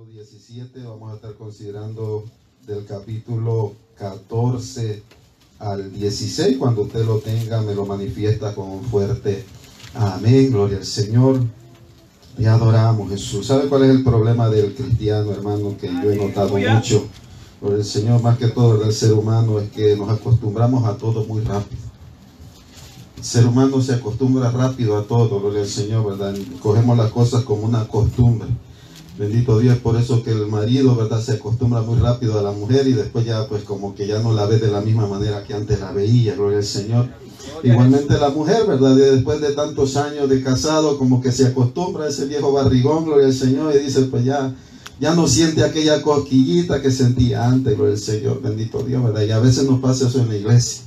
capítulo 17, vamos a estar considerando del capítulo 14 al 16. Cuando usted lo tenga, me lo manifiesta con un fuerte amén. Gloria al Señor. Y adoramos Jesús. ¿Sabe cuál es el problema del cristiano, hermano? Que yo he notado mucho. Gloria al Señor, más que todo del ser humano, es que nos acostumbramos a todo muy rápido. El ser humano se acostumbra rápido a todo, gloria al Señor, ¿verdad? Cogemos las cosas como una costumbre. Bendito Dios, por eso que el marido, ¿verdad?, se acostumbra muy rápido a la mujer y después ya pues como que ya no la ve de la misma manera que antes la veía, gloria al Señor. Igualmente la mujer, ¿verdad?, después de tantos años de casado, como que se acostumbra a ese viejo barrigón, gloria al Señor, y dice pues ya no siente aquella cosquillita que sentía antes, gloria al Señor, bendito Dios, ¿verdad? Y a veces nos pasa eso en la iglesia.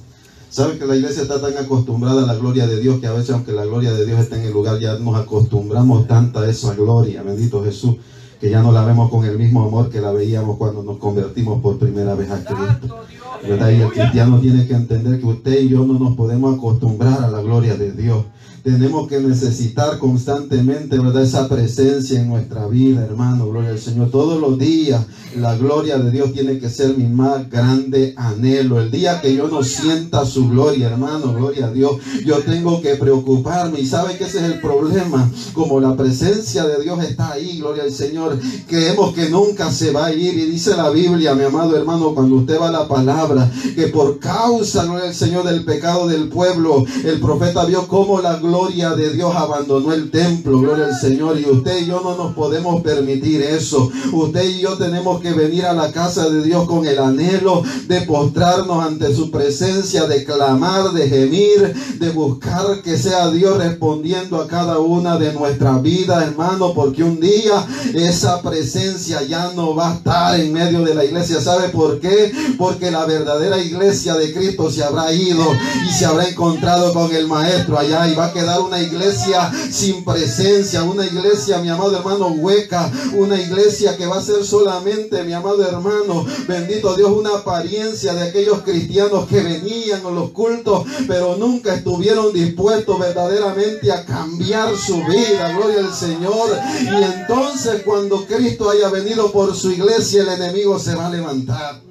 ¿Sabe que la iglesia está tan acostumbrada a la gloria de Dios que a veces, aunque la gloria de Dios esté en el lugar, ya nos acostumbramos tanto a esa gloria, bendito Jesús, que ya no la vemos con el mismo amor que la veíamos cuando nos convertimos por primera vez a Cristo, ¿verdad? Y el cristiano tiene que entender que usted y yo no nos podemos acostumbrar a la gloria de Dios. Tenemos que necesitar constantemente, ¿verdad?, esa presencia en nuestra vida, hermano, gloria al Señor. Todos los días la gloria de Dios tiene que ser mi más grande anhelo. El día que yo no sienta su gloria, hermano, gloria a Dios, yo tengo que preocuparme. Y sabe que ese es el problema. Como la presencia de Dios está ahí, gloria al Señor, creemos que nunca se va a ir. Y dice la Biblia, mi amado hermano, cuando usted va a la palabra, que por causa, gloria al Señor, del pecado del pueblo, el profeta vio cómo la gloria de Dios abandonó el templo, gloria al Señor, y usted y yo no nos podemos permitir eso. Usted y yo tenemos que venir a la casa de Dios con el anhelo de postrarnos ante su presencia, de clamar, de gemir, de buscar que sea Dios respondiendo a cada una de nuestras vidas, hermano, porque un día esa presencia ya no va a estar en medio de la iglesia. ¿Sabe por qué? Porque la verdadera iglesia de Cristo se habrá ido y se habrá encontrado con el Maestro allá, y va a quedar una iglesia sin presencia, una iglesia, mi amado hermano, hueca, una iglesia que va a ser solamente, mi amado hermano, bendito Dios, una apariencia de aquellos cristianos que venían a los cultos, pero nunca estuvieron dispuestos verdaderamente a cambiar su vida, gloria al Señor. Y entonces cuando Cristo haya venido por su iglesia, el enemigo se va a levantar,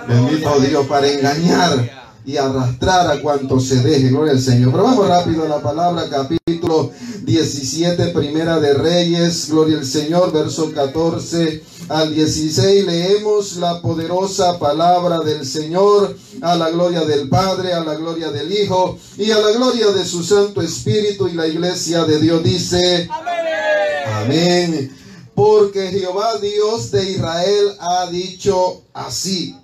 bendito Dios, para engañar y arrastrar a cuantos se deje, gloria al Señor. Pero vamos rápido a la palabra, capítulo 17, Primera de Reyes, gloria al Señor, verso 14 al 16, leemos la poderosa palabra del Señor, a la gloria del Padre, a la gloria del Hijo y a la gloria de su Santo Espíritu. Y la iglesia de Dios dice, amén. Amén. Porque Jehová Dios de Israel ha dicho así: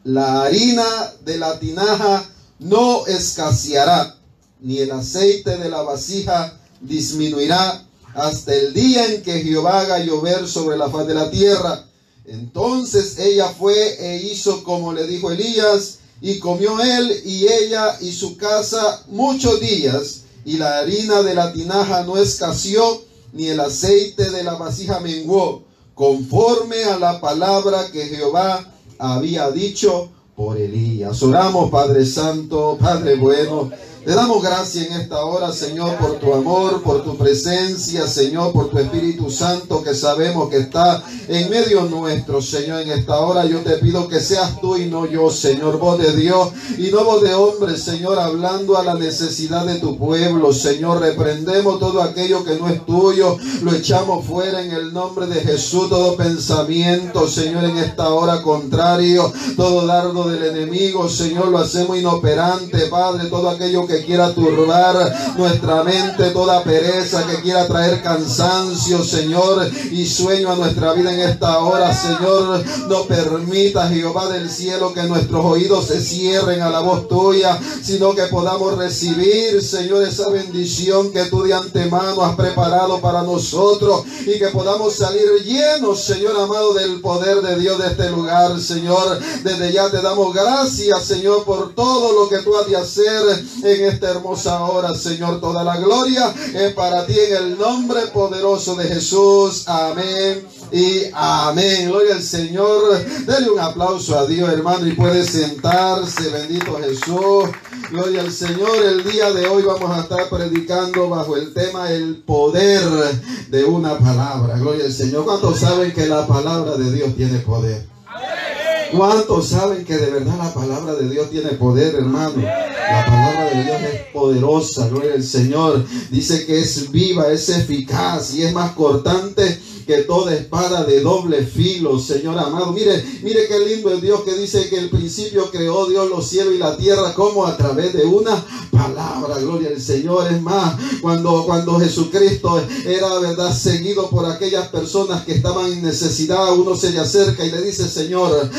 la harina de la tinaja no escaseará, ni el aceite de la vasija disminuirá, hasta el día en que Jehová haga llover sobre la faz de la tierra. Entonces ella fue e hizo como le dijo Elías, y comió él y ella y su casa muchos días, y la harina de la tinaja no escaseó, ni el aceite de la vasija menguó, conforme a la palabra que Jehová había dicho por Elías. Oramos, Padre Santo, Padre bueno, te damos gracias en esta hora, Señor, por tu amor, por tu presencia, Señor, por tu Espíritu Santo, que sabemos que está en medio nuestro, Señor. En esta hora yo te pido que seas tú y no yo, Señor, voz de Dios y no voz de hombre, Señor, hablando a la necesidad de tu pueblo, Señor. Reprendemos todo aquello que no es tuyo, lo echamos fuera en el nombre de Jesús. Todo pensamiento, Señor, en esta hora contrario, todo dardo del enemigo, Señor, lo hacemos inoperante, Padre. Todo aquello que quiera turbar nuestra mente, toda pereza que quiera traer cansancio, Señor, y sueño a nuestra vida en esta hora, Señor, no permita, Jehová del cielo, que nuestros oídos se cierren a la voz tuya, sino que podamos recibir, Señor, esa bendición que tú de antemano has preparado para nosotros, y que podamos salir llenos, Señor amado, del poder de Dios de este lugar, Señor. Desde ya te damos gracias, Señor, por todo lo que tú has de hacer en esta hermosa hora, Señor. Toda la gloria es para ti, en el nombre poderoso de Jesús. Amén y amén. Gloria al Señor. Dele un aplauso a Dios, hermano, y puede sentarse. Bendito Jesús. Gloria al Señor. El día de hoy vamos a estar predicando bajo el tema el poder de una palabra. Gloria al Señor. ¿Cuántos saben que la palabra de Dios tiene poder? ¿Cuántos saben que de verdad la palabra de Dios tiene poder, hermano? La palabra de Dios es poderosa, gloria al Señor. Dice que es viva, es eficaz y es más cortante que toda espada de doble filo, Señor amado. Mire qué lindo es Dios, que dice que el principio creó Dios los cielos y la tierra, como a través de una palabra. Gloria al Señor. Es más, cuando Jesucristo era, verdad, seguido por aquellas personas que estaban en necesidad, uno se le acerca y le dice: Señor,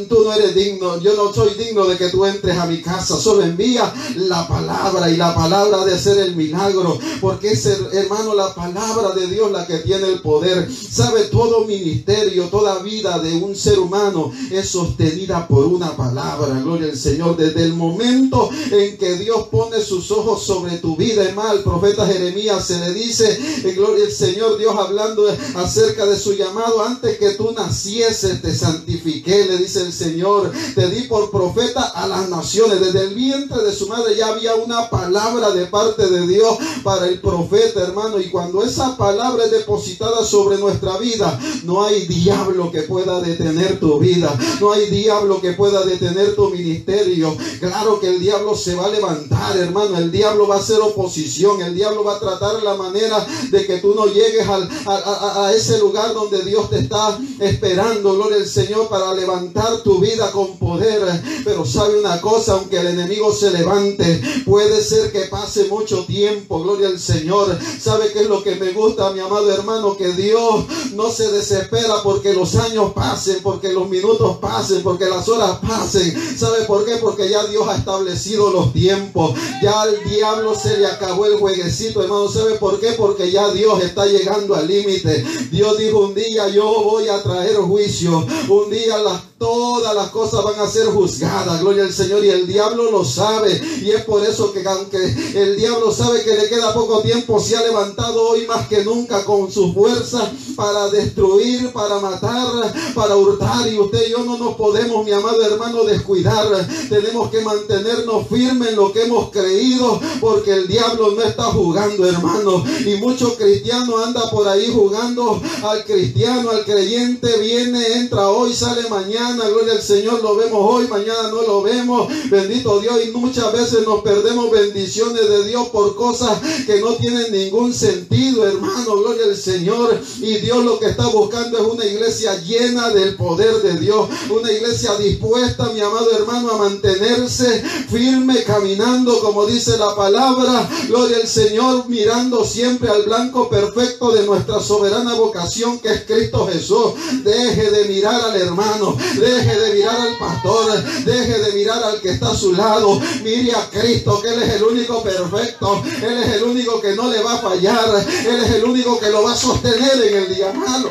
tú no eres digno, yo no soy digno de que tú entres a mi casa, solo envía la palabra, y la palabra de hacer el milagro, porque es, hermano, la palabra de Dios la que tiene el poder. Sabe, todo ministerio, toda vida de un ser humano es sostenida por una palabra. Gloria al Señor. Desde el momento en que Dios pone sus ojos sobre tu vida, es más, el profeta Jeremías se le dice, gloria al Señor, Dios hablando acerca de su llamado: antes que tú nacieses te santifiqué, le dice el Señor, te di por profeta a las naciones. Desde el vientre de su madre ya había una palabra de parte de Dios para el profeta, hermano, y cuando esa palabra es depositada sobre nuestra vida, no hay diablo que pueda detener tu vida, no hay diablo que pueda detener tu ministerio. Claro que el diablo se va a levantar, hermano, el diablo va a hacer oposición, el diablo va a tratar la manera de que tú no llegues a ese lugar donde Dios te está esperando, gloria al Señor, para levantar tu vida con poder. Pero sabe una cosa, aunque el enemigo se levante, puede ser que pase mucho tiempo, gloria al Señor. ¿Sabe qué es lo que me gusta, mi amado hermano? Que Dios no se desespera porque los años pasen, porque los minutos pasen, porque las horas pasen. ¿Sabe por qué? Porque ya Dios ha establecido los tiempos. Ya al diablo se le acabó el jueguecito, hermano. ¿Sabe por qué? Porque ya Dios está llegando al límite. Dios dijo: un día yo voy a traer juicio. Un día todas las cosas van a ser juzgadas. Gloria al Señor. Y el diablo lo sabe. Y es por eso que, aunque el diablo sabe que le queda poco tiempo, se ha levantado hoy más que nunca con su fuerza para destruir, para matar, para hurtar. Y usted y yo no nos podemos, mi amado hermano, descuidar. Tenemos que mantenernos firmes en lo que hemos creído, porque el diablo no está jugando, hermano. Y muchos cristianos andan por ahí jugando al cristiano, al creyente. Viene, entra hoy, sale mañana. Gloria al Señor. Lo vemos hoy, mañana no lo vemos. Bendito Dios. Y muchas veces nos perdemos bendiciones de Dios por cosas que no tienen ningún sentido, hermano. Gloria al Señor. Y Dios lo que está buscando es una iglesia llena del poder de Dios, una iglesia dispuesta, mi amado hermano, a mantenerse firme, caminando como dice la palabra, gloria al Señor, mirando siempre al blanco perfecto de nuestra soberana vocación, que es Cristo Jesús. Deje de mirar al hermano, deje de mirar al pastor, deje de mirar al que está a su lado, mire a Cristo, que Él es el único perfecto, Él es el único que no le va a fallar, Él es el único que lo va a sostener en el día malo.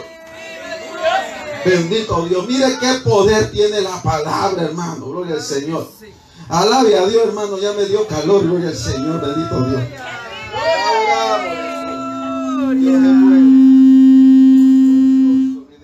Bendito Dios. Mire qué poder tiene la palabra, hermano. Gloria al Señor. Alabe a Dios, hermano. Ya me dio calor. Gloria al Señor. Bendito Dios. Dios es bueno.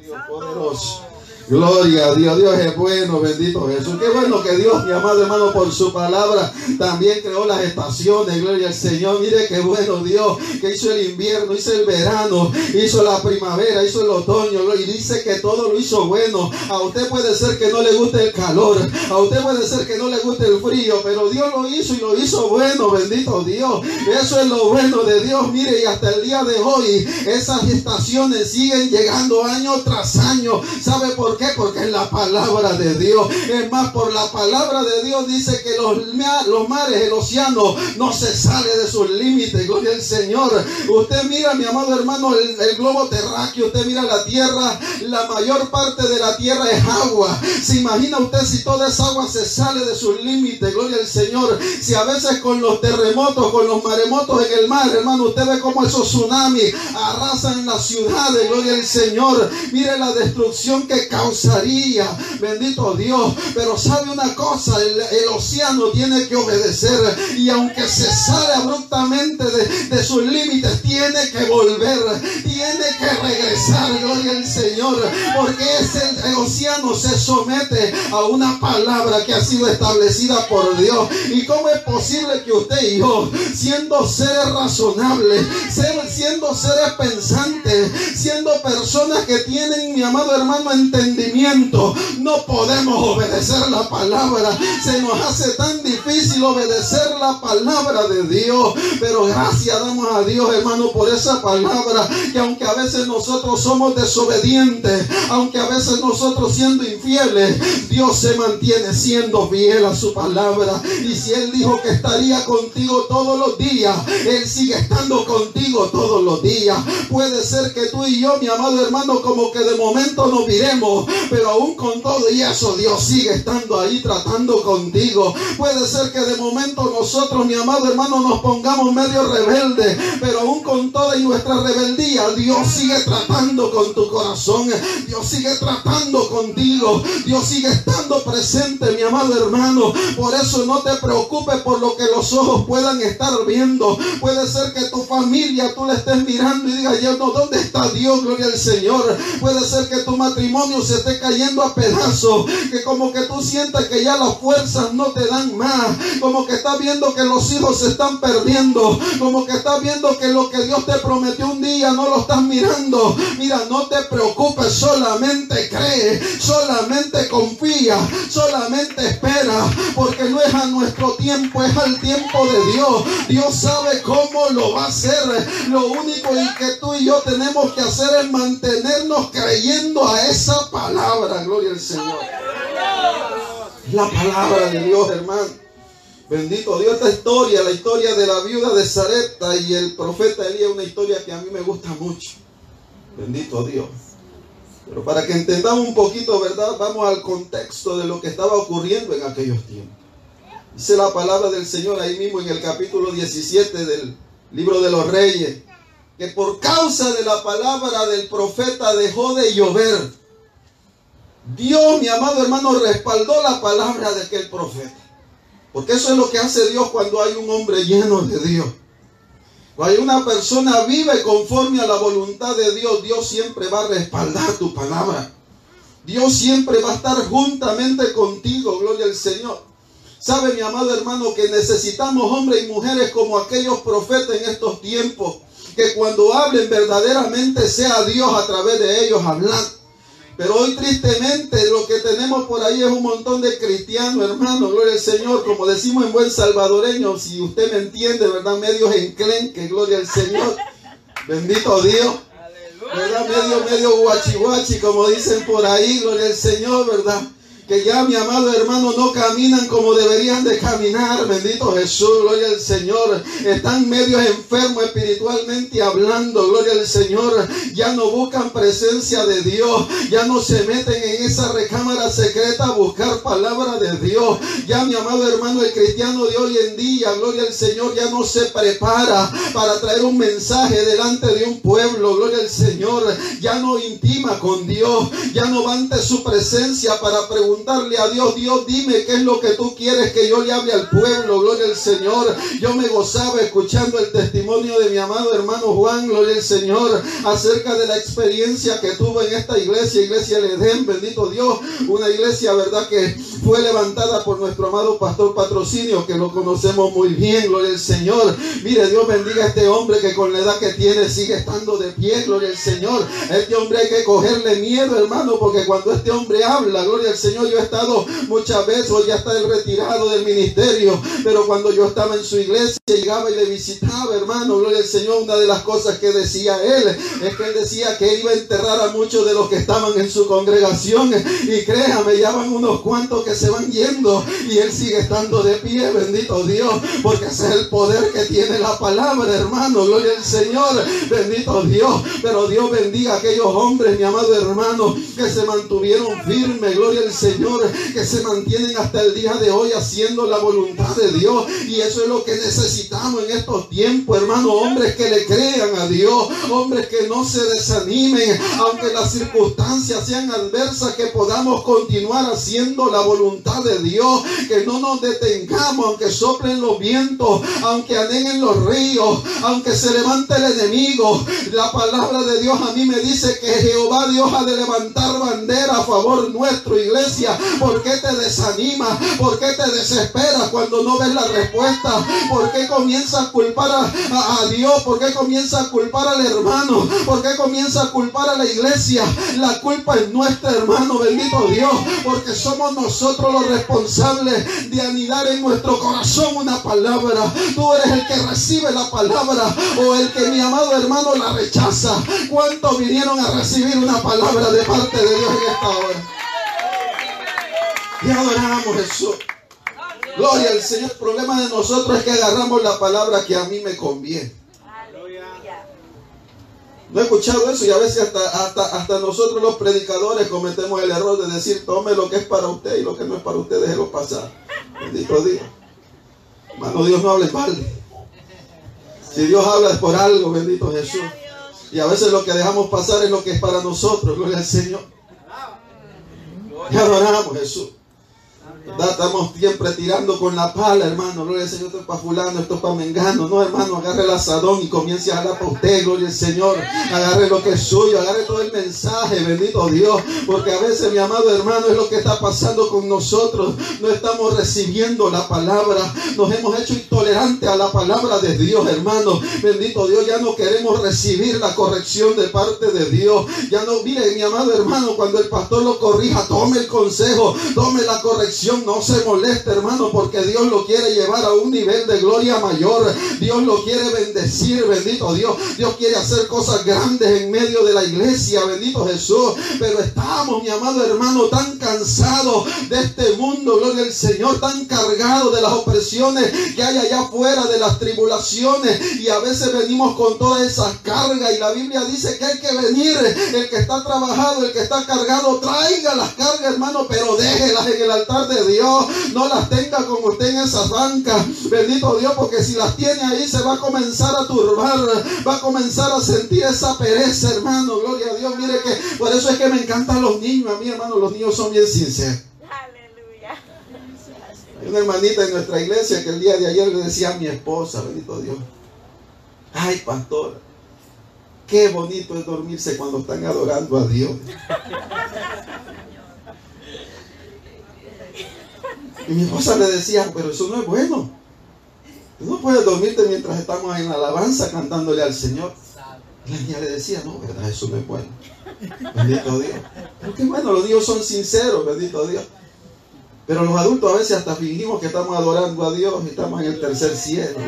Dios poderoso. Gloria a Dios, Dios es bueno, bendito Jesús. Qué bueno que Dios, mi amado hermano, por su palabra también creó las estaciones. Gloria al Señor. Mire qué bueno Dios, que hizo el invierno, hizo el verano, hizo la primavera, hizo el otoño, y dice que todo lo hizo bueno. A usted puede ser que no le guste el calor, a usted puede ser que no le guste el frío, pero Dios lo hizo y lo hizo bueno, bendito Dios. Eso es lo bueno de Dios. Mire, y hasta el día de hoy esas estaciones siguen llegando año tras año. ¿Sabe por qué? Porque es la palabra de Dios. Es más, por la palabra de Dios dice que los mares, el océano no se sale de sus límites. Gloria al Señor. Usted mira, mi amado hermano, el globo terráqueo, usted mira la tierra, la mayor parte de la tierra es agua. ¿Se imagina usted si toda esa agua se sale de sus límites? Gloria al Señor. Si a veces con los terremotos, con los maremotos en el mar, hermano, usted ve cómo esos tsunamis arrasan las ciudades. Gloria al Señor. Mire la destrucción que causa causaría, bendito Dios. Pero sabe una cosa, el océano tiene que obedecer, y aunque se sale abruptamente de sus límites, tiene que volver, tiene que regresar, gloria al Señor, porque el océano se somete a una palabra que ha sido establecida por Dios. ¿Y cómo es posible que usted y yo, siendo seres razonables, siendo seres pensantes, siendo personas que tienen, mi amado hermano, entendimiento, no podemos obedecer la palabra? Se nos hace tan difícil obedecer la palabra de Dios, pero gracias damos a Dios, hermano, por esa palabra, que aunque a veces nosotros somos desobedientes, aunque a veces nosotros siendo infieles, Dios se mantiene siendo fiel a su palabra. Y si Él dijo que estaría contigo todos los días, Él sigue estando contigo todos los días. Puede ser que tú y yo, mi amado hermano, como que de momento nos viremos, pero aún con todo y eso, Dios sigue estando ahí tratando contigo. Puede ser que de momento nosotros, mi amado hermano, nos pongamos medio rebeldes, pero aún con toda y nuestra rebeldía, Dios sigue tratando con tu corazón. Dios sigue tratando contigo. Dios sigue estando presente, mi amado hermano. Por eso no te preocupes por lo que los ojos puedan estar viendo. Puede ser que tu familia tú le estés mirando y digas, yo no, ¿dónde está Dios? Gloria al Señor. Puede ser que tu matrimonio se esté cayendo a pedazos, que como que tú sientas que ya las fuerzas no te dan más, como que estás viendo que los hijos se están perdiendo, como que estás viendo que lo que Dios te prometió un día no lo estás mirando. Mira, no te preocupes, solamente cree, solamente confía, solamente espera, porque no es a nuestro tiempo, es al tiempo de Dios. Dios sabe cómo lo va a hacer. Lo único que tú y yo tenemos que hacer es mantenernos creyendo a esa palabra. Gloria al Señor. La palabra de Dios, hermano. Bendito Dios. Esta historia, la historia de la viuda de Sarepta y el profeta Elías, es una historia que a mí me gusta mucho. Bendito Dios. Pero para que entendamos un poquito, ¿verdad? Vamos al contexto de lo que estaba ocurriendo en aquellos tiempos. Dice la palabra del Señor ahí mismo en el capítulo 17 del libro de los Reyes, que por causa de la palabra del profeta dejó de llover. Dios, mi amado hermano, respaldó la palabra de aquel profeta. Porque eso es lo que hace Dios cuando hay un hombre lleno de Dios. Cuando hay una persona vive conforme a la voluntad de Dios, Dios siempre va a respaldar tu palabra. Dios siempre va a estar juntamente contigo, gloria al Señor. Sabe, mi amado hermano, que necesitamos hombres y mujeres como aquellos profetas en estos tiempos, que cuando hablen verdaderamente sea Dios a través de ellos hablando. Pero hoy tristemente lo que tenemos por ahí es un montón de cristianos, hermano, gloria al Señor, como decimos en buen salvadoreño, si usted me entiende, ¿verdad? Medios enclenques, gloria al Señor, bendito Dios, ¿verdad? Medio guachi, como dicen por ahí, gloria al Señor, ¿verdad? Que ya, mi amado hermano, no caminan como deberían de caminar. Bendito Jesús, gloria al Señor. Están medio enfermos espiritualmente hablando, gloria al Señor. Ya no buscan presencia de Dios. Ya no se meten en esa recámara secreta a buscar palabra de Dios. Ya, mi amado hermano, el cristiano de hoy en día, gloria al Señor, ya no se prepara para traer un mensaje delante de un pueblo, gloria al Señor. Ya no intima con Dios. Ya no va ante su presencia para preguntarle a Dios, Dios, dime qué es lo que tú quieres que yo le hable al pueblo, gloria al Señor. Yo me gozaba escuchando el testimonio de mi amado hermano Juan, gloria al Señor, acerca de la experiencia que tuvo en esta iglesia El Edén, bendito Dios, una iglesia, verdad, que fue levantada por nuestro amado pastor Patrocinio, que lo conocemos muy bien, gloria al Señor. Mire, Dios bendiga a este hombre que con la edad que tiene sigue estando de pie, gloria al Señor. Este hombre hay que cogerle miedo, hermano, porque cuando este hombre habla, gloria al Señor, yo he estado muchas veces, hoy ya está el retirado del ministerio, pero cuando yo estaba en su iglesia, llegaba y le visitaba, hermano, gloria al Señor, una de las cosas que decía él, es que él decía que iba a enterrar a muchos de los que estaban en su congregación, y créame, ya van unos cuantos que se van yendo, y él sigue estando de pie, bendito Dios, porque ese es el poder que tiene la palabra, hermano, gloria al Señor, bendito Dios. Pero Dios bendiga a aquellos hombres, mi amado hermano, que se mantuvieron firmes, gloria al Señor. Señor, que se mantienen hasta el día de hoy haciendo la voluntad de Dios. Y eso es lo que necesitamos en estos tiempos, hermano. Hombres que le crean a Dios, hombres que no se desanimen, aunque las circunstancias sean adversas, que podamos continuar haciendo la voluntad de Dios, que no nos detengamos, aunque soplen los vientos, aunque aneguen los ríos, aunque se levante el enemigo. La palabra de Dios a mí me dice que Jehová Dios ha de levantar bandera a favor nuestro, iglesia. ¿Por qué te desanimas? ¿Por qué te desesperas cuando no ves la respuesta? ¿Por qué comienzas a culpar a Dios? ¿Por qué comienzas a culpar al hermano? ¿Por qué comienzas a culpar a la iglesia? La culpa es nuestra, hermano, bendito Dios, porque somos nosotros los responsables de anidar en nuestro corazón una palabra. Tú eres el que recibe la palabra, o el que, mi amado hermano, la rechaza. ¿Cuántos vinieron a recibir una palabra de parte de Dios en esta hora? Y adoramos Jesús. Gloria al Señor. El problema de nosotros es que agarramos la palabra que a mí me conviene. ¿No he escuchado eso? Y a veces hasta nosotros los predicadores cometemos el error de decir: tome lo que es para usted y lo que no es para usted, déjelo pasar. Bendito Dios. Hermano, Dios no habla en balde. Si Dios habla es por algo, bendito Jesús. Y a veces lo que dejamos pasar es lo que es para nosotros. Gloria al Señor. Y adoramos Jesús. Estamos siempre tirando con la pala, hermano. Gloria al Señor. Esto es para fulano, esto es para mengano. No, hermano, agarre el asadón y comience a hablar para usted. Gloria al Señor. Agarre lo que es suyo, agarre todo el mensaje, bendito Dios. Porque a veces, mi amado hermano, es lo que está pasando con nosotros. No estamos recibiendo la palabra. Nos hemos hecho intolerantes a la palabra de Dios, hermano. Bendito Dios. Ya no queremos recibir la corrección de parte de Dios. Ya no, mire, mi amado hermano, cuando el pastor lo corrija, tome el consejo, tome la corrección. No se moleste, hermano, porque Dios lo quiere llevar a un nivel de gloria mayor. Dios lo quiere bendecir, bendito Dios. Dios quiere hacer cosas grandes en medio de la iglesia, bendito Jesús. Pero estamos, mi amado hermano, tan cansados de este mundo, gloria al Señor, tan cargados de las opresiones que hay allá afuera, de las tribulaciones. Y a veces venimos con todas esas cargas. Y la Biblia dice que hay que venir. El que está trabajado, el que está cargado, traiga las cargas, hermano, pero déjelas en el altar de Dios. No las tenga con usted en esas bancas, bendito Dios, porque si las tiene ahí se va a comenzar a turbar, va a comenzar a sentir esa pereza, hermano. Gloria a Dios. Mire que por eso es que me encantan los niños. A mí, hermano, los niños son bien sinceros. Aleluya. Hay una hermanita en nuestra iglesia que el día de ayer le decía a mi esposa, bendito Dios: ay, pastor, qué bonito es dormirse cuando están adorando a Dios. Y mi esposa le decía: pero eso no es bueno. Tú no puedes dormirte mientras estamos en alabanza cantándole al Señor. Y la niña le decía: no, verdad, eso no es bueno. Bendito Dios. Pero qué bueno, los niños son sinceros, bendito Dios. Pero los adultos a veces hasta fingimos que estamos adorando a Dios y estamos en el tercer cielo.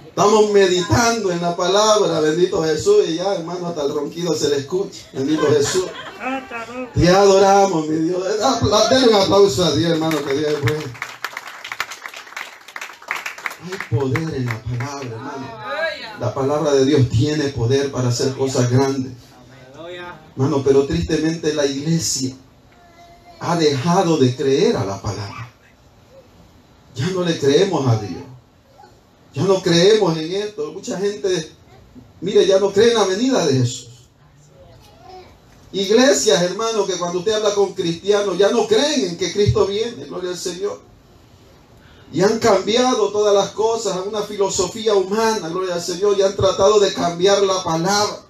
Estamos meditando en la palabra, bendito Jesús, y ya, hermano, hasta el ronquido se le escucha. Bendito Jesús. Te adoramos, mi Dios. Denle un aplauso a Dios, hermano, que Dios es bueno. Hay poder en la palabra, hermano. La palabra de Dios tiene poder para hacer cosas grandes. Hermano, pero tristemente la iglesia ha dejado de creer a la palabra. Ya no le creemos a Dios. Ya no creemos en esto. Mucha gente, mire, ya no cree en la venida de Jesús. Iglesias, hermano, que cuando usted habla con cristianos, ya no creen en que Cristo viene, gloria al Señor. Y han cambiado todas las cosas a una filosofía humana, gloria al Señor, y han tratado de cambiar la palabra.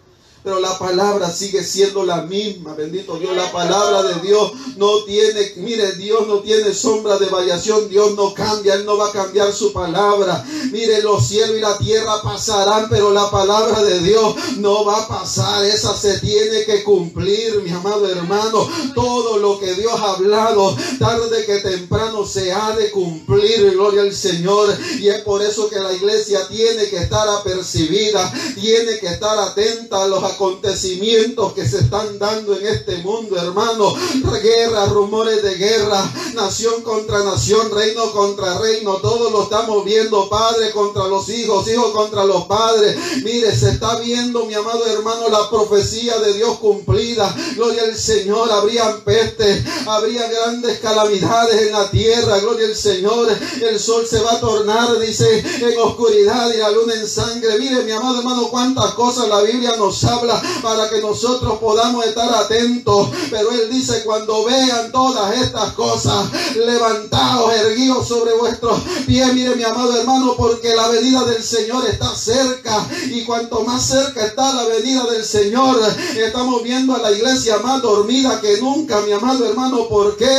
Pero la palabra sigue siendo la misma, bendito Dios. La palabra de Dios no tiene, mire, Dios no tiene sombra de variación. Dios no cambia, Él no va a cambiar su palabra. Mire, los cielos y la tierra pasarán, pero la palabra de Dios no va a pasar. Esa se tiene que cumplir, mi amado hermano. Todo lo que Dios ha hablado, tarde que temprano se ha de cumplir, gloria al Señor. Y es por eso que la iglesia tiene que estar apercibida, tiene que estar atenta a los acontecimientos que se están dando en este mundo, hermano. Guerra, rumores de guerra, nación contra nación, reino contra reino, todo lo estamos viendo, padre contra los hijos, hijos contra los padres. Mire, se está viendo, mi amado hermano, la profecía de Dios cumplida. Gloria al Señor. Habrían pestes, habría grandes calamidades en la tierra. Gloria al Señor. El sol se va a tornar, dice, en oscuridad y la luna en sangre. Mire, mi amado hermano, cuántas cosas la Biblia nos habla para que nosotros podamos estar atentos. Pero Él dice, cuando vean todas estas cosas, levantaos, erguíos sobre vuestros pies. Mire, mi amado hermano, porque la venida del Señor está cerca. Y cuanto más cerca está la venida del Señor, estamos viendo a la iglesia más dormida que nunca, mi amado hermano. ¿Por qué?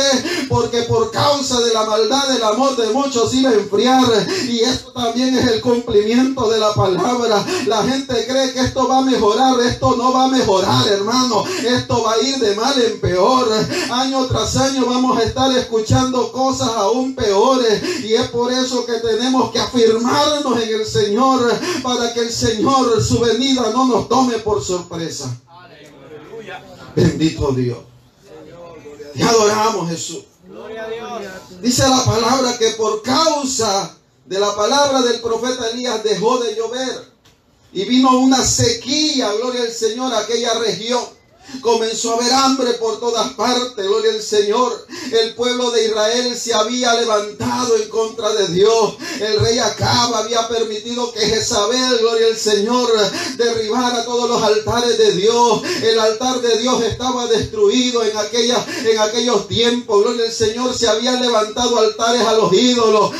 Porque por causa de la maldad, el amor de muchos iba a enfriar. Y esto también es el cumplimiento de la palabra. La gente cree que esto va a mejorar. Esto no va a mejorar, hermano. Esto va a ir de mal en peor. Año tras año vamos a estar escuchando cosas aún peores. Y es por eso que tenemos que afirmarnos en el Señor, para que el Señor, su venida, no nos tome por sorpresa. Aleluya. Bendito Dios. Te adoramos, Jesús. Gloria a Dios. Dice la palabra que por causa de la palabra del profeta Elías dejó de llover y vino una sequía, gloria al Señor, a aquella región. Comenzó a haber hambre por todas partes, gloria al Señor. El pueblo de Israel se había levantado en contra de Dios. El rey Acab había permitido que Jezabel, gloria al Señor, derribara todos los altares de Dios. El altar de Dios estaba destruido en aquellos tiempos, gloria al Señor. Se habían levantado altares a los ídolos.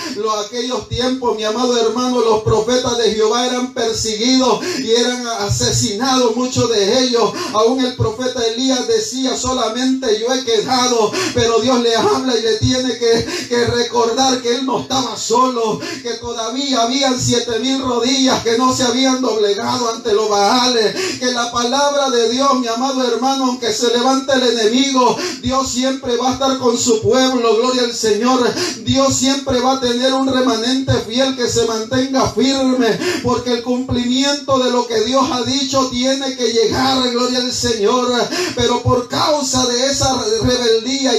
Aquellos tiempos, mi amado hermano, los profetas de Jehová eran perseguidos y eran asesinados, muchos de ellos. Aún el profeta Elías decía, solamente yo he quedado, pero Dios le habla y le tiene que recordar que él no estaba solo, que todavía habían 7,000 rodillas que no se habían doblegado ante los Baales, que la palabra de Dios, mi amado hermano, aunque se levante el enemigo, Dios siempre va a estar con su pueblo, gloria al Señor. Dios siempre va a tener un remanente fiel que se mantenga firme, porque el cumplimiento de lo que Dios ha dicho tiene que llegar, gloria al Señor. Pero por causa de esa rebeldía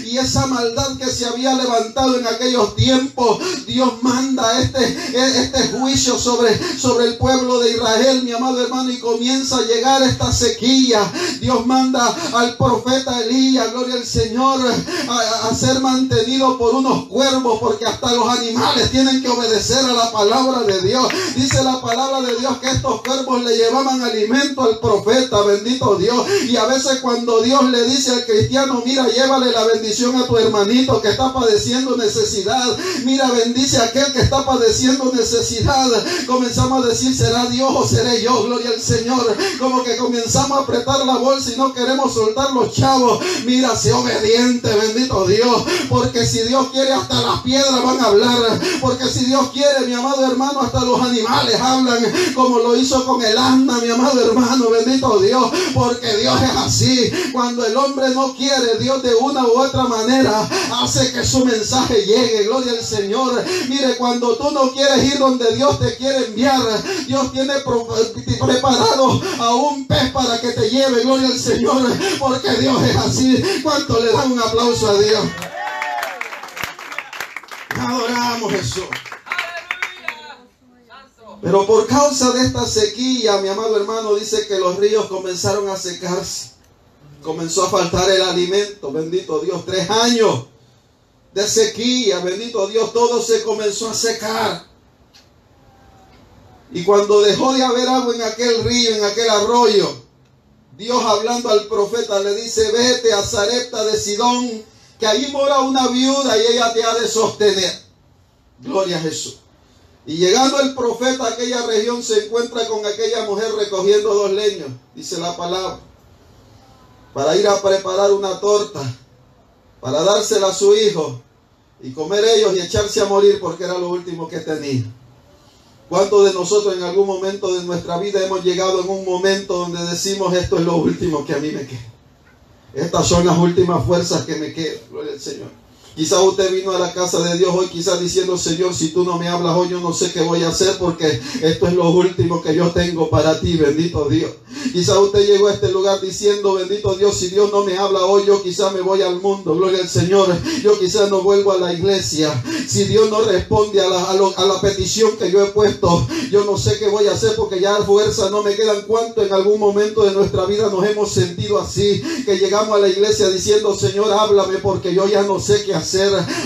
y esa maldad que se había levantado en aquellos tiempos, Dios manda este juicio sobre el pueblo de Israel, mi amado hermano, y comienza a llegar esta sequía. Dios manda al profeta Elías, gloria al Señor, a ser mantenido por unos cuervos, porque hasta los animales tienen que obedecer a la palabra de Dios. Dice la palabra de Dios que estos cuervos le llevaban alimento al profeta, bendito Dios. Y a veces cuando Dios le dice al cristiano, mira, llévale la bendición a tu hermanito que está padeciendo necesidad, mira, bendice a aquel que está padeciendo necesidad, comenzamos a decir, ¿será Dios o seré yo? Gloria al Señor. Como que comenzamos a apretar la bolsa y no queremos soltar los chavos. Mira, sé obediente, bendito Dios, porque si Dios quiere, hasta las piedras van a hablar, porque si Dios quiere, mi amado hermano, hasta los animales hablan, como lo hizo con el asna, mi amado hermano, bendito Dios, porque Dios es así. Cuando el hombre no quiere, Dios de una u otra manera hace que su mensaje llegue, gloria al Señor. Mire, cuando tú no quieres ir donde Dios te quiere enviar, Dios tiene preparado a un pez para que te lleve, gloria al Señor, porque Dios es así. ¿Cuánto le dan un aplauso a Dios? Adoramos Jesús. Pero por causa de esta sequía, mi amado hermano, dice que los ríos comenzaron a secarse. Comenzó a faltar el alimento, bendito Dios. 3 años de sequía, bendito Dios, todo se comenzó a secar. Y cuando dejó de haber agua en aquel río, en aquel arroyo, Dios hablando al profeta le dice, vete a Sarepta de Sidón, que allí mora una viuda y ella te ha de sostener. Gloria a Jesús. Y llegando el profeta a aquella región, se encuentra con aquella mujer recogiendo 2 leños, dice la palabra, para ir a preparar una torta, para dársela a su hijo y comer ellos y echarse a morir, porque era lo último que tenía. ¿Cuántos de nosotros en algún momento de nuestra vida hemos llegado en un momento donde decimos, esto es lo último que a mí me queda? Estas son las últimas fuerzas que me quedan, gloria al Señor? Quizás usted vino a la casa de Dios hoy quizás diciendo: Señor, si tú no me hablas hoy, yo no sé qué voy a hacer, porque esto es lo último que yo tengo para ti, bendito Dios. Quizás usted llegó a este lugar diciendo: bendito Dios, si Dios no me habla hoy, yo quizás me voy al mundo, gloria al Señor. Yo quizás no vuelvo a la iglesia. Si Dios no responde a la petición que yo he puesto, yo no sé qué voy a hacer, porque ya fuerzas no me quedan. ¿Cuánto en algún momento de nuestra vida nos hemos sentido así? Que llegamos a la iglesia diciendo: Señor, háblame, porque yo ya no sé qué hacer.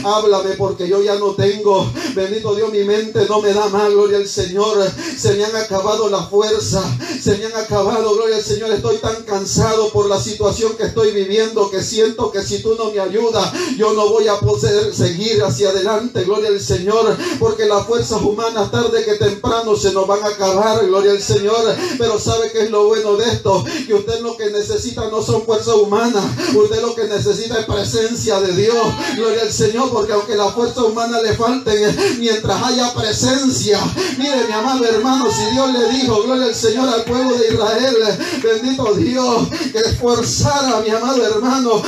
Háblame, porque yo ya no tengo, bendito Dios, mi mente no me da más, gloria al Señor. Se me han acabado la fuerza, se me han acabado, gloria al Señor. Estoy tan cansado por la situación que estoy viviendo, que siento que si tú no me ayudas, yo no voy a poder seguir hacia adelante, gloria al Señor, porque las fuerzas humanas tarde que temprano se nos van a acabar, gloria al Señor. Pero ¿sabe qué es lo bueno de esto? Que usted lo que necesita no son fuerzas humanas, usted lo que necesita es presencia de Dios, gloria al Señor, porque aunque las fuerzas humanas le falten, mientras haya presencia, mire mi amado hermano, si Dios le dijo, gloria al Señor, al pueblo de Israel, bendito Dios, que esforzara, mi amado hermano,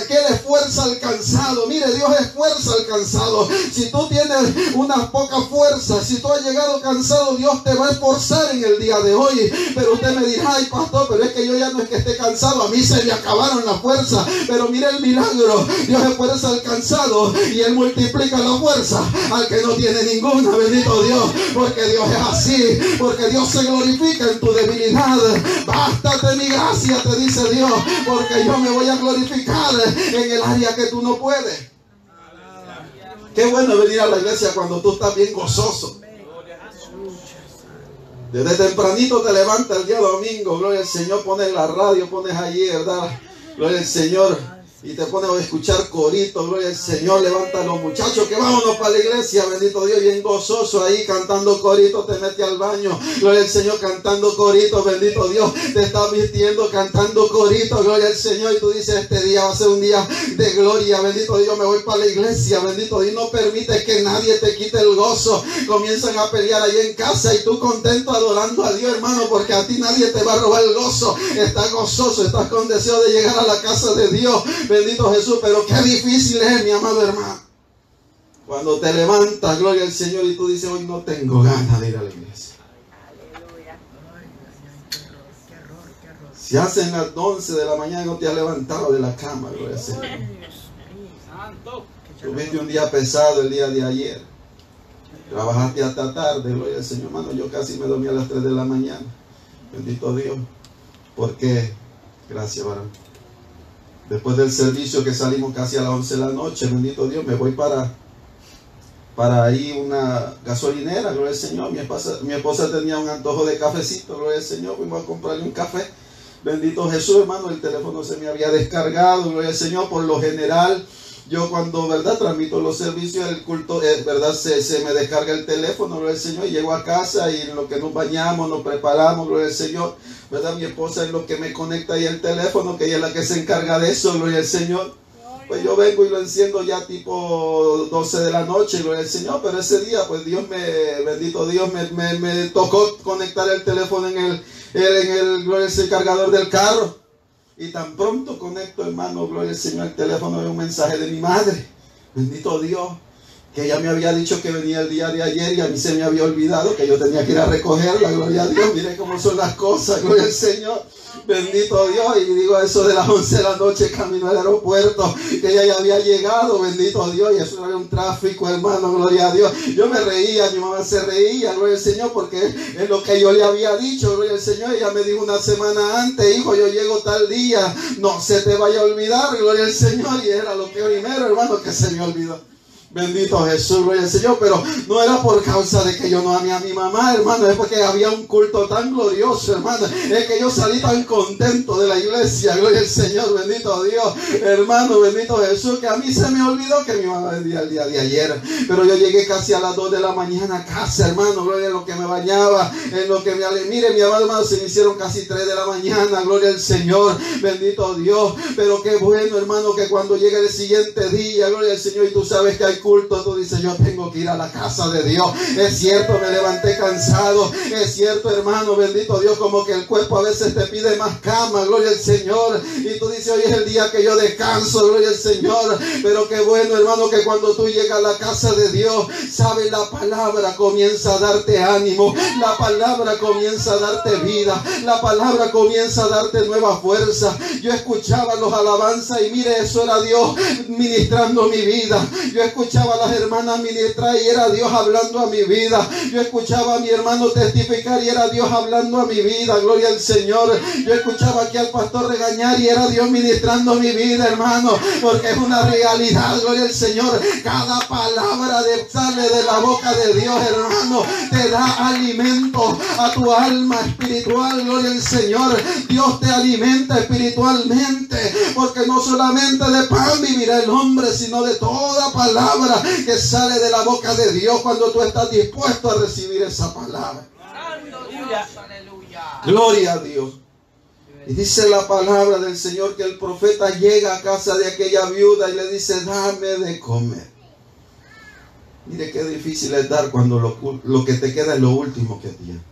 que Él esfuerza al cansado. Mire, Dios esfuerza al cansado. Si tú tienes unas pocas fuerzas, si tú has llegado cansado, Dios te va a esforzar en el día de hoy. Pero usted me dirá: ay, pastor, pero es que yo ya no es que esté cansado, a mí se me acabaron las fuerzas. Pero mire el milagro, Dios esfuerza al cansado y Él multiplica la fuerza al que no tiene ninguna, bendito Dios, porque Dios es así, porque Dios se glorifica en tu debilidad. Bástate mi gracia, te dice Dios, porque yo me voy a glorificar en el área que tú no puedes. Qué bueno venir a la iglesia cuando tú estás bien gozoso. Desde tempranito te levantas el día domingo, gloria al Señor, pones la radio, pones allí, ¿verdad? Gloria al Señor. Y te pones a escuchar coritos, gloria al Señor. Levanta a los muchachos que vámonos para la iglesia, bendito Dios, bien gozoso ahí cantando coritos. Te metes al baño, gloria al Señor, cantando coritos, bendito Dios. Te estás vistiendo cantando coritos, gloria al Señor. Y tú dices: este día va a ser un día de gloria, bendito Dios, me voy para la iglesia, bendito Dios. No permites que nadie te quite el gozo. Comienzan a pelear allá en casa y tú contento adorando a Dios, hermano, porque a ti nadie te va a robar el gozo. Estás gozoso, estás con deseo de llegar a la casa de Dios, bendito Jesús. Pero qué difícil es, mi amado hermano, cuando te levantas, gloria al Señor, y tú dices: hoy no tengo ganas de ir a la iglesia. Si hacen las 11 de la mañana y no te has levantado de la cama, gloria al Señor. Tuviste un día pesado el día de ayer, trabajaste hasta tarde, gloria al Señor, hermano. Yo casi me dormí a las 3 de la mañana, bendito Dios. ¿Por qué? Gracias, varón. Después del servicio, que salimos casi a las 11 de la noche, bendito Dios, me voy para ahí una gasolinera, gloria al Señor. Mi esposa tenía un antojo de cafecito, gloria al Señor. Fuimos a comprarle un café, bendito Jesús, hermano. El teléfono se me había descargado, gloria al Señor. Por lo general, yo cuando, verdad, transmito los servicios, el culto, verdad, se me descarga el teléfono, gloria al Señor. Y llego a casa y en lo que nos bañamos, nos preparamos, gloria al Señor, verdad, mi esposa es lo que me conecta ahí el teléfono, que ella es la que se encarga de eso, gloria al Señor. Pues yo vengo y lo enciendo ya tipo 12 de la noche, gloria al Señor. Pero ese día, pues bendito Dios, me tocó conectar el teléfono en el gloria al Señor, cargador del carro. Y tan pronto conecto, hermano, gloria al Señor, el teléfono de un mensaje de mi madre, bendito Dios, que ella me había dicho que venía el día de ayer y a mí se me había olvidado que yo tenía que ir a recogerla, gloria a Dios. Mire cómo son las cosas, gloria al Señor, bendito Dios. Y digo, eso de las 11 de la noche, camino al aeropuerto, que ella ya había llegado, bendito Dios, y eso era un tráfico, hermano, gloria a Dios. Yo me reía, mi mamá se reía, gloria al Señor, porque es lo que yo le había dicho, gloria al Señor. Ella me dijo una semana antes: hijo, yo llego tal día, no se te vaya a olvidar, gloria al Señor. Y era lo que primero, hermano, que se me olvidó. Bendito Jesús, gloria al Señor. Pero no era por causa de que yo no amé a mi mamá, hermano. Es porque había un culto tan glorioso, hermano. Es que yo salí tan contento de la iglesia, gloria al Señor, bendito Dios, hermano, bendito Jesús, que a mí se me olvidó que mi mamá vendía el día de ayer. Pero yo llegué casi a las 2 de la mañana a casa, hermano, gloria, en lo que me bañaba, en lo que me mire, mi amado hermano, se me hicieron casi 3 de la mañana, gloria al Señor, bendito Dios. Pero qué bueno, hermano, que cuando llegue el siguiente día, gloria al Señor, y tú sabes que hay culto, tú dices, yo tengo que ir a la casa de Dios. Es cierto, me levanté cansado. Es cierto, hermano, bendito Dios, como que el cuerpo a veces te pide más cama, gloria al Señor. Y tú dices, hoy es el día que yo descanso, gloria al Señor. Pero qué bueno, hermano, que cuando tú llegas a la casa de Dios, sabes, la palabra comienza a darte ánimo. La palabra comienza a darte vida. La palabra comienza a darte nueva fuerza. Yo escuchaba los alabanzas y mire, eso era Dios ministrando mi vida. Yo escuchaba a las hermanas ministrar y era Dios hablando a mi vida. Yo escuchaba a mi hermano testificar y era Dios hablando a mi vida, gloria al Señor. Yo escuchaba aquí al pastor regañar y era Dios ministrando mi vida, hermano, porque es una realidad, gloria al Señor. Cada palabra sale de la boca de Dios, hermano, te da alimento a tu alma espiritual, gloria al Señor. Dios te alimenta espiritualmente, porque no solamente de pan vivirá el hombre, sino de toda palabra que sale de la boca de Dios, cuando tú estás dispuesto a recibir esa palabra. Gloria a Dios. Y dice la palabra del Señor que el profeta llega a casa de aquella viuda y le dice, dame de comer. Mire qué difícil es dar cuando lo que te queda es lo último que tienes.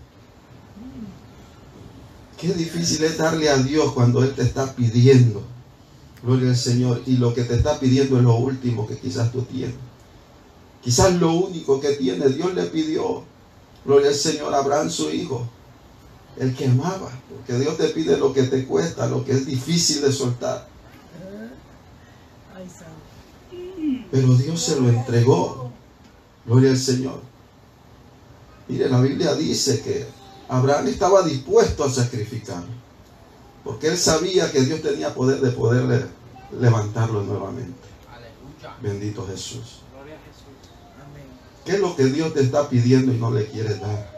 Qué difícil es darle a Dios cuando Él te está pidiendo. Gloria al Señor. Y lo que te está pidiendo es lo último que quizás tú tienes. Quizás lo único que tienes. Dios le pidió, gloria al Señor, a Abraham su hijo, el que amaba. Porque Dios te pide lo que te cuesta, lo que es difícil de soltar. Pero Dios se lo entregó. Gloria al Señor. Mire, la Biblia dice que Abraham estaba dispuesto a sacrificar, porque él sabía que Dios tenía poder de poderle levantarlo nuevamente. Aleluya. Bendito Jesús. Gloria a Jesús. Amén. ¿Qué es lo que Dios te está pidiendo y no le quieres dar?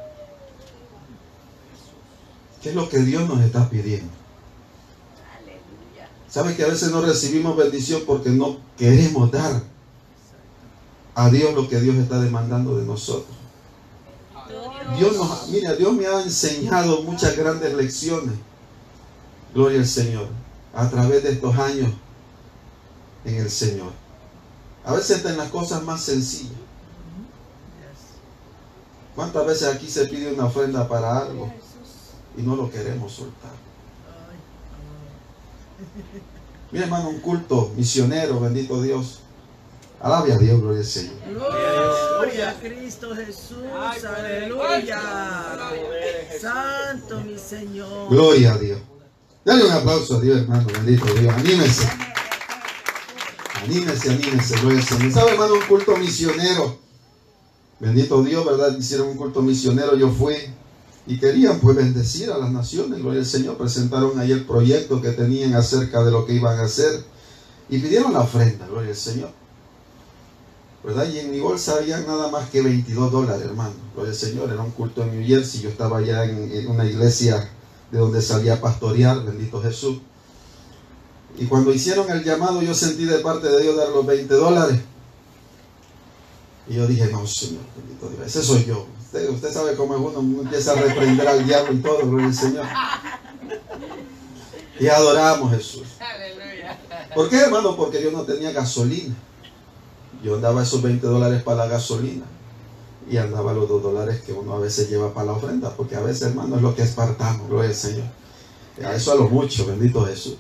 ¿Qué es lo que Dios nos está pidiendo? Aleluya. ¿Sabe que a veces no recibimos bendición porque no queremos dar a Dios lo que Dios está demandando de nosotros? Dios me ha enseñado muchas grandes lecciones, gloria al Señor, a través de estos años en el Señor. A veces en las cosas más sencillas. ¿Cuántas veces aquí se pide una ofrenda para algo y no lo queremos soltar? Mira, hermano, un culto misionero, bendito Dios. Alabe a Dios, gloria al Señor. Gloria a Cristo Jesús, aleluya. Santo mi Señor. Gloria a Dios. Dale un aplauso a Dios, hermano, bendito Dios. Anímese. Anímese, gloria al Señor. ¿Sabe, hermano, un culto misionero? Bendito Dios, ¿verdad? Hicieron un culto misionero, yo fui. Y querían pues bendecir a las naciones, gloria al Señor. Presentaron ahí el proyecto que tenían acerca de lo que iban a hacer. Y pidieron la ofrenda, gloria al Señor, ¿verdad? Y en mi bolsa había nada más que $22, hermano. Gloria al Señor. Era un culto en New Jersey. Yo estaba allá en una iglesia de donde salía a pastorear, bendito Jesús. Y cuando hicieron el llamado, yo sentí de parte de Dios dar los $20. Y yo dije, no, Señor, bendito Dios, ese soy yo. Usted sabe cómo es uno empieza a reprender al diablo y todo, gloria al Señor. Y adoramos a Jesús. ¿Por qué, hermano? Porque yo no tenía gasolina. Yo andaba esos $20 para la gasolina y andaba los $2 que uno a veces lleva para la ofrenda, porque a veces, hermano, es lo que espartamos, gloria al Señor. A eso a lo mucho, bendito Jesús.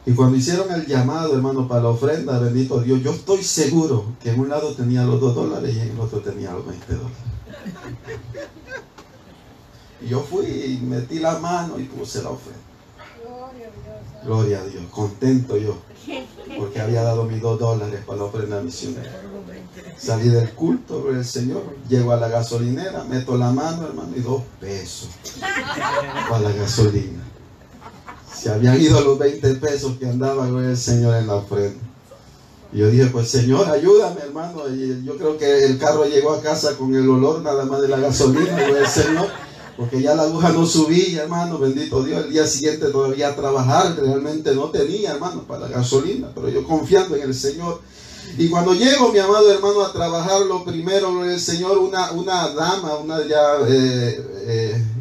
Y cuando hicieron el llamado, hermano, para la ofrenda, bendito Dios, yo estoy seguro que en un lado tenía los $2 y en el otro tenía los $20. Y yo fui y metí la mano y puse la ofrenda. Gloria a Dios, contento yo, porque había dado mis $2 para la ofrenda misionera. Salí del culto, gloria al Señor, llego a la gasolinera, meto la mano, hermano, y $2 para la gasolina. Se habían ido los 20 pesos que andaba, gloria al Señor, en la ofrenda. Y yo dije, pues Señor, ayúdame, hermano. Y yo creo que el carro llegó a casa con el olor nada más de la gasolina, gloria al Señor, porque ya la aguja no subía, hermano, bendito Dios. El día siguiente todavía a trabajar, realmente no tenía, hermano, para la gasolina, pero yo confiando en el Señor. Y cuando llego, mi amado hermano, a trabajar, lo primero, gloria al Señor, una dama, una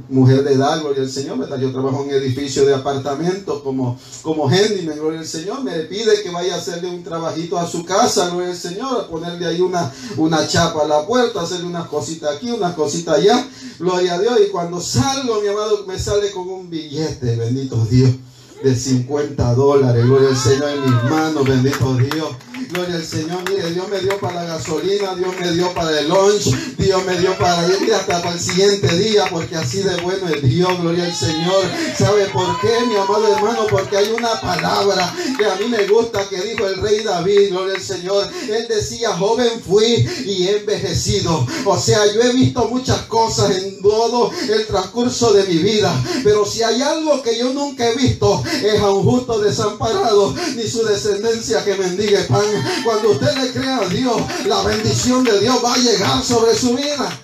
mujer de edad, gloria al Señor, ¿verdad? Yo trabajo en un edificio de apartamentos como handyman, gloria al Señor. Me pide que vaya a hacerle un trabajito a su casa, gloria al Señor, a ponerle ahí una chapa a la puerta, hacerle unas cositas aquí, unas cositas allá, gloria a Dios. Y cuando salgo, mi amado, me sale con un billete, bendito Dios, de $50, gloria al Señor, en mis manos, bendito Dios. Gloria al Señor. Mire, Dios me dio para la gasolina, Dios me dio para el lunch, Dios me dio para ir hasta para el siguiente día, porque así de bueno es Dios. Gloria al Señor. ¿Sabe por qué, mi amado hermano? Porque hay una palabra que a mí me gusta, que dijo el rey David, gloria al Señor. Él decía: joven fui y he envejecido. O sea, yo he visto muchas cosas en todo el transcurso de mi vida, pero si hay algo que yo nunca he visto, es a un justo desamparado, ni su descendencia que mendigue pan. Cuando usted le crea a Dios, la bendición de Dios va a llegar sobre su vida.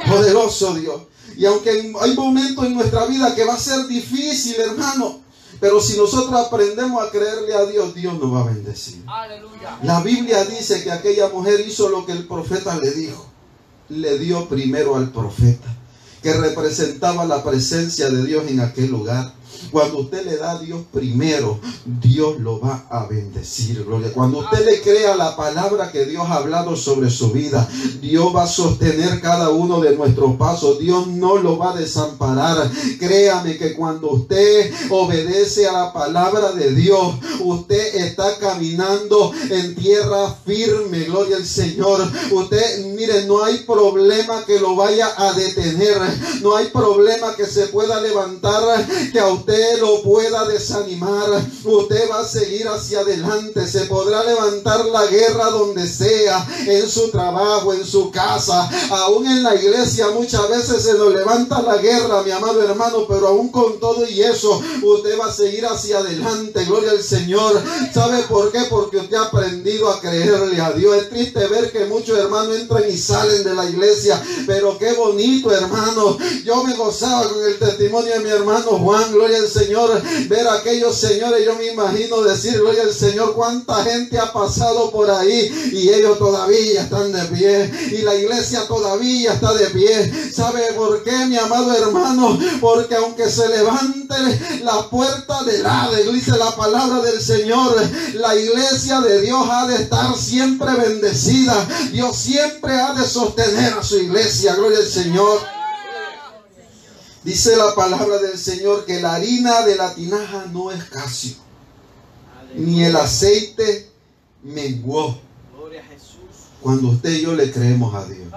Poderoso Dios. Y aunque hay momentos en nuestra vida que va a ser difícil, hermano, pero si nosotros aprendemos a creerle a Dios, Dios nos va a bendecir. La Biblia dice que aquella mujer hizo lo que el profeta le dijo. Le dio primero al profeta, que representaba la presencia de Dios en aquel lugar. Cuando usted le da a Dios primero, Dios lo va a bendecir, gloria. Cuando usted le crea la palabra que Dios ha hablado sobre su vida, Dios va a sostener cada uno de nuestros pasos. Dios no lo va a desamparar. Créame que cuando usted obedece a la palabra de Dios, usted está caminando en tierra firme, gloria al Señor. Usted, mire, no hay problema que lo vaya a detener. No hay problema que se pueda levantar, que a usted lo pueda desanimar. Usted va a seguir hacia adelante. Se podrá levantar la guerra donde sea, en su trabajo, en su casa, aún en la iglesia. Muchas veces se nos levanta la guerra, mi amado hermano, pero aún con todo y eso, usted va a seguir hacia adelante, gloria al Señor. ¿Sabe por qué? Porque usted ha aprendido a creerle a Dios. Es triste ver que muchos hermanos entran y salen de la iglesia, pero qué bonito, hermano. Yo me gozaba con el testimonio de mi hermano Juan, gloria al Señor, ver a aquellos señores. Yo me imagino decir, gloria al Señor, cuánta gente ha pasado por ahí y ellos todavía están de pie y la iglesia todavía está de pie. ¿Sabe por qué, mi amado hermano? Porque aunque se levante la puerta del Hades, dice la palabra del Señor, la iglesia de Dios ha de estar siempre bendecida. Dios siempre ha de sostener a su iglesia, gloria al Señor. Dice la palabra del Señor que la harina de la tinaja no escaseó, ni el aceite menguó. Cuando usted y yo le creemos a Dios.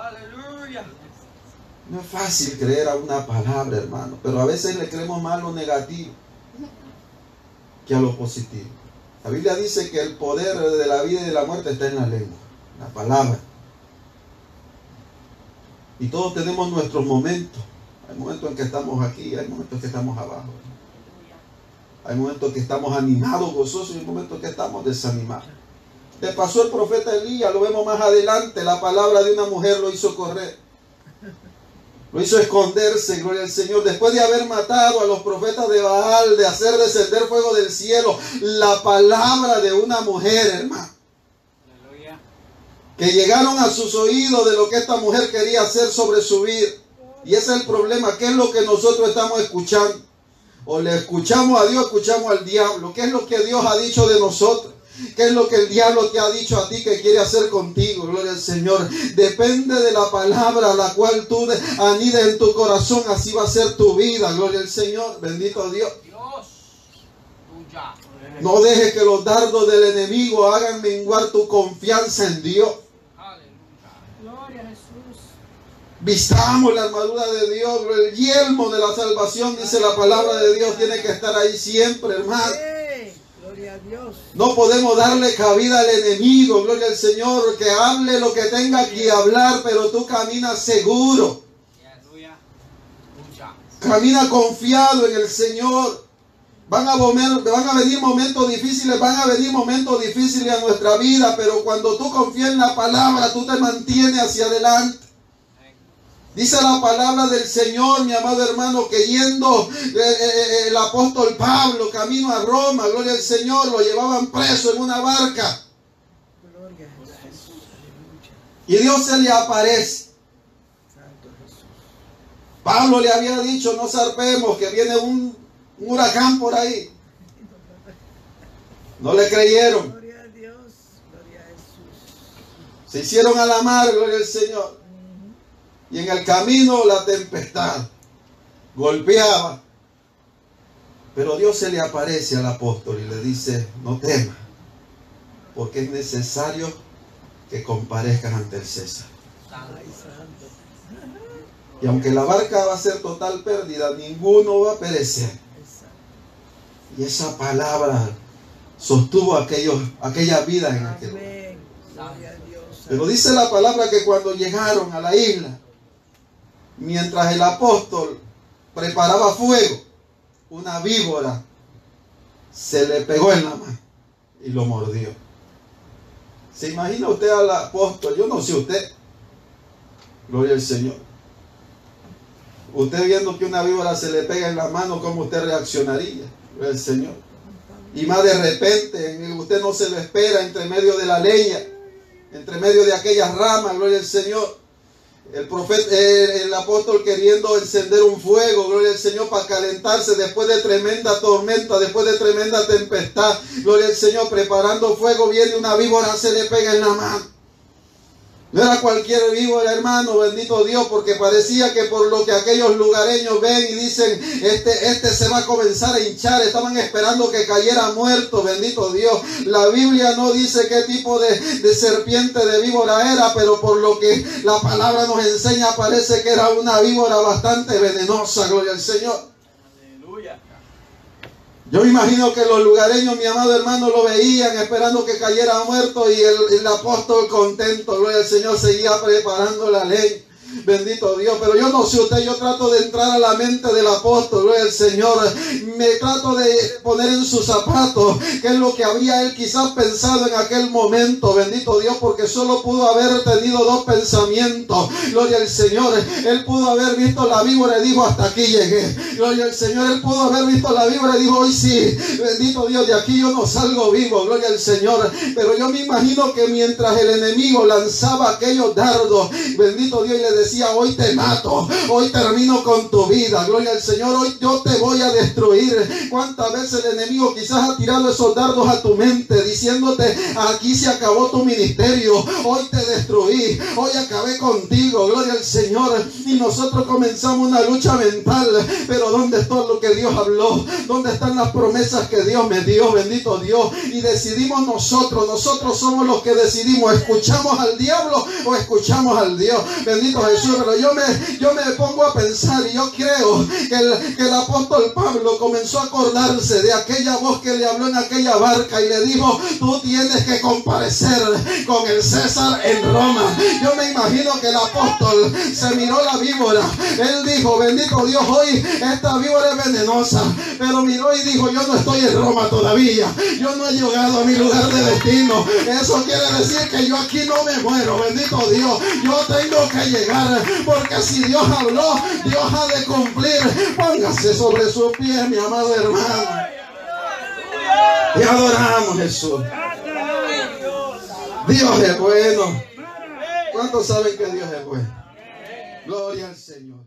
No es fácil creer a una palabra, hermano, pero a veces le creemos más a lo negativo que a lo positivo. La Biblia dice que el poder de la vida y de la muerte está en la lengua, la palabra. Y todos tenemos nuestros momentos. Hay momentos en que estamos aquí, hay momentos en que estamos abajo. Hay momentos en que estamos animados, gozosos, y hay momentos en que estamos desanimados. Le pasó el profeta Elías, lo vemos más adelante. La palabra de una mujer lo hizo correr, lo hizo esconderse, gloria al Señor. Después de haber matado a los profetas de Baal, de hacer descender fuego del cielo, la palabra de una mujer, hermano, que llegaron a sus oídos de lo que esta mujer quería hacer sobre su vida. Y ese es el problema. ¿Qué es lo que nosotros estamos escuchando? O le escuchamos a Dios, escuchamos al diablo. ¿Qué es lo que Dios ha dicho de nosotros? ¿Qué es lo que el diablo te ha dicho a ti que quiere hacer contigo? Gloria al Señor. Depende de la palabra la cual tú anides en tu corazón. Así va a ser tu vida. Gloria al Señor. Bendito Dios. No dejes que los dardos del enemigo hagan menguar tu confianza en Dios. Vistamos la armadura de Dios, el yelmo de la salvación, dice la palabra de Dios, tiene que estar ahí siempre, hermano. Gloria a Dios. No podemos darle cabida al enemigo, gloria al Señor, que hable lo que tenga que hablar, pero tú caminas seguro. Camina confiado en el Señor. Van a venir momentos difíciles, a nuestra vida, pero cuando tú confías en la palabra, tú te mantienes hacia adelante. Dice la palabra del Señor, mi amado hermano, que yendo el apóstol Pablo camino a Roma, gloria al Señor, lo llevaban preso en una barca. Y Dios se le aparece. Pablo le había dicho, no zarpemos, que viene un huracán por ahí. No le creyeron. Gloria a Dios, gloria a Jesús. Se hicieron a la mar, gloria al Señor. Y en el camino la tempestad golpeaba. Pero Dios se le aparece al apóstol y le dice, no temas, porque es necesario que comparezcas ante el César. Ay, santo. Y aunque la barca va a ser total pérdida, ninguno va a perecer. Exacto. Y esa palabra sostuvo aquella vida en aquel lugar. Amén. Gloria a Dios. Pero dice la palabra que cuando llegaron a la isla, mientras el apóstol preparaba fuego, una víbora se le pegó en la mano y lo mordió. ¿Se imagina usted al apóstol? Yo no sé usted. Gloria al Señor. Usted viendo que una víbora se le pega en la mano, ¿cómo usted reaccionaría? Gloria al Señor. Y más de repente, usted no se lo espera entre medio de la leña, entre medio de aquellas ramas, gloria al Señor. El profeta, el apóstol queriendo encender un fuego, gloria al Señor, para calentarse después de tremenda tormenta, después de tremenda tempestad, gloria al Señor, preparando fuego, viene una víbora, se le pega en la mano. No era cualquier víbora, hermano, bendito Dios, porque parecía que por lo que aquellos lugareños ven y dicen, este se va a comenzar a hinchar, estaban esperando que cayera muerto, bendito Dios. La Biblia no dice qué tipo de serpiente, de víbora era, pero por lo que la palabra nos enseña, parece que era una víbora bastante venenosa, gloria al Señor. Yo me imagino que los lugareños, mi amado hermano, lo veían esperando que cayera muerto y el apóstol contento, gloria al Señor, seguía preparando la ley. Bendito Dios, pero yo no sé usted, yo trato de entrar a la mente del apóstol, gloria al Señor, me trato de poner en sus zapatos, qué es lo que habría él quizás pensado en aquel momento, bendito Dios, porque solo pudo haber tenido dos pensamientos, gloria al Señor. Él pudo haber visto la víbora y dijo, hasta aquí llegué, gloria al Señor. Él pudo haber visto la víbora y dijo, hoy sí, bendito Dios, de aquí yo no salgo vivo, gloria al Señor. Pero yo me imagino que mientras el enemigo lanzaba aquellos dardos, bendito Dios, y le decía, hoy te mato, hoy termino con tu vida, gloria al Señor, hoy yo te voy a destruir. ¿Cuántas veces el enemigo quizás ha tirado esos dardos a tu mente diciéndote, aquí se acabó tu ministerio, hoy te destruí, hoy acabé contigo, gloria al Señor? Y nosotros comenzamos una lucha mental, pero ¿dónde está lo que Dios habló? ¿Dónde están las promesas que Dios me dio? Bendito Dios. Y decidimos nosotros somos los que decidimos, ¿escuchamos al diablo o escuchamos al Dios? Bendito Jesús. Pero yo me pongo a pensar y yo creo que el apóstol Pablo comenzó a acordarse de aquella voz que le habló en aquella barca y le dijo, tú tienes que comparecer con el César en Roma. Yo me imagino que el apóstol se miró la víbora, él dijo, bendito Dios, hoy esta víbora es venenosa, pero miró y dijo, yo no estoy en Roma todavía, yo no he llegado a mi lugar de destino. Eso quiere decir que yo aquí no me muero, bendito Dios, yo tengo que llegar, porque si Dios habló, Dios ha de cumplir. Póngase sobre su pie, mi amado hermano. Te adoramos, Jesús. Dios es bueno. ¿Cuántos saben que Dios es bueno? Gloria al Señor.